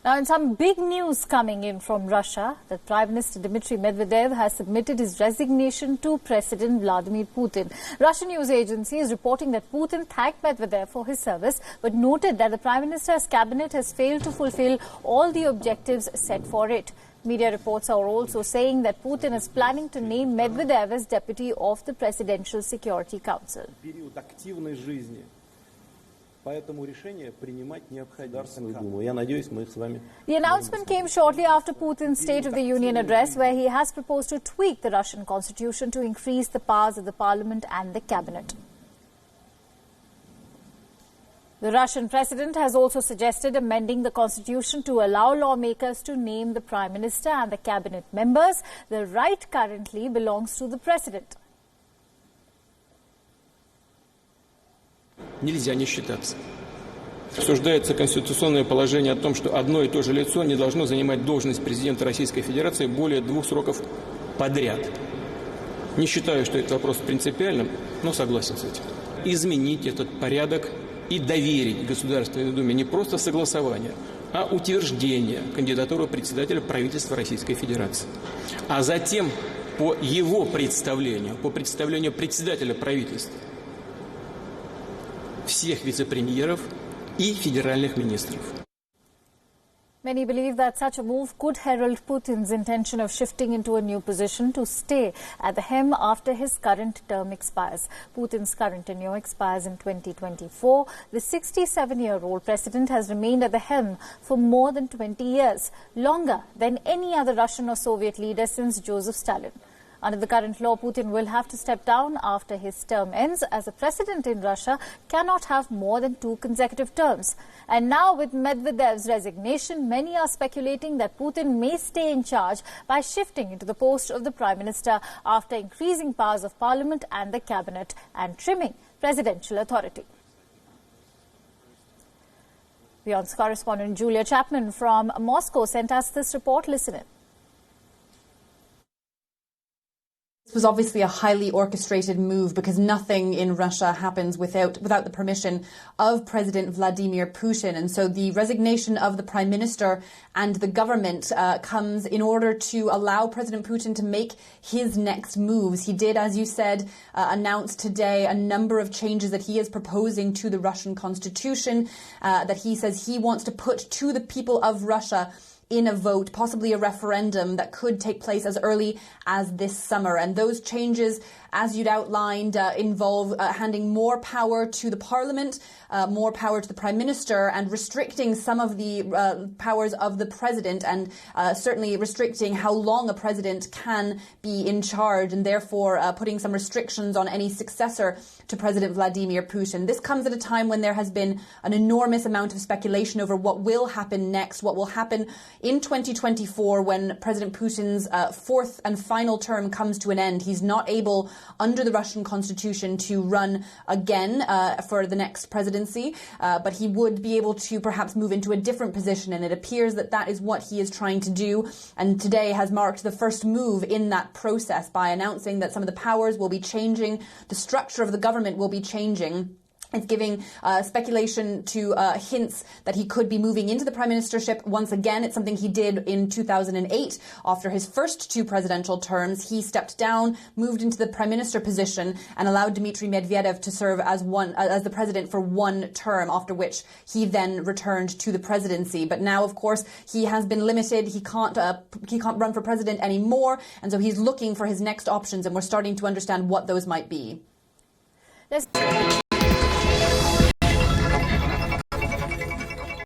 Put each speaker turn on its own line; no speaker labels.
Now, in some big news coming in from Russia, that Prime Minister Dmitry Medvedev has submitted his resignation to President Vladimir Putin. Russian news agency is reporting that Putin thanked Medvedev for his service, but noted that the Prime Minister's cabinet has failed to fulfill all the objectives set for it. Media reports are also saying that Putin is planning to name Medvedev as deputy of the Presidential Security Council. The announcement came shortly after Putin's State of the Union address, where he has proposed to tweak the Russian constitution to increase the powers of the parliament and the cabinet. The Russian president has also suggested amending the constitution to allow lawmakers to name the prime minister and the cabinet members. The right currently belongs to the president.
Нельзя не считаться. Обсуждается конституционное положение о том, что одно и то же лицо не должно занимать должность президента Российской Федерации более 2 сроков подряд. Не считаю, что это вопрос принципиальным, но согласен с этим. Изменить этот порядок и доверить Государственной Думе не просто согласование, а утверждение кандидатуры председателя правительства Российской Федерации. А затем по его представлению, по представлению председателя правительства, всех вице-премьеров и федеральных министров.
Many believe that such a move could herald Putin's intention of shifting into a new position to stay at the helm after his current term expires. Putin's current tenure expires in 2024. The 67-year-old president has remained at the helm for more than 20 years, longer than any other Russian or Soviet leader since Joseph Stalin. Under the current law, Putin will have to step down after his term ends, as a president in Russia cannot have more than 2 consecutive terms. And now, with Medvedev's resignation, many are speculating that Putin may stay in charge by shifting into the post of the prime minister after increasing powers of parliament and the cabinet and trimming presidential authority. WION's correspondent Julia Chapman from Moscow sent us this report. Listen in.
This was obviously a highly orchestrated move because nothing in Russia happens without the permission of President Vladimir Putin. And so the resignation of the Prime Minister and the government comes in order to allow President Putin to make his next moves. He did, as you said, announce today a number of changes that he is proposing to the Russian constitution that he says he wants to put to the people of Russia in a vote, possibly a referendum that could take place as early as this summer. And those changes, as you'd outlined, involve handing more power to the parliament, more power to the prime minister, and restricting some of the powers of the president, and certainly restricting how long a president can be in charge, and therefore putting some restrictions on any successor to President Vladimir Putin. This comes at a time when there has been an enormous amount of speculation over what will happen next, what will happen in 2024 when President Putin's 4th and final term comes to an end. He's not able, under the Russian constitution, to run again for the next presidency, but he would be able to perhaps move into a different position, and it appears that that is what he is trying to do, and today has marked the first move in that process by announcing that some of the powers will be changing, the structure of the government will be changing. It's giving speculation to hints that he could be moving into the prime ministership once again. It's something he did in 2008 after his first 2 presidential terms. He stepped down, moved into the prime minister position, and allowed Dmitry Medvedev to serve as the president for 1 term, after which he then returned to the presidency. But now, of course, he has been limited. He can't run for president anymore, and so he's looking for his next options, and we're starting to understand what those might be.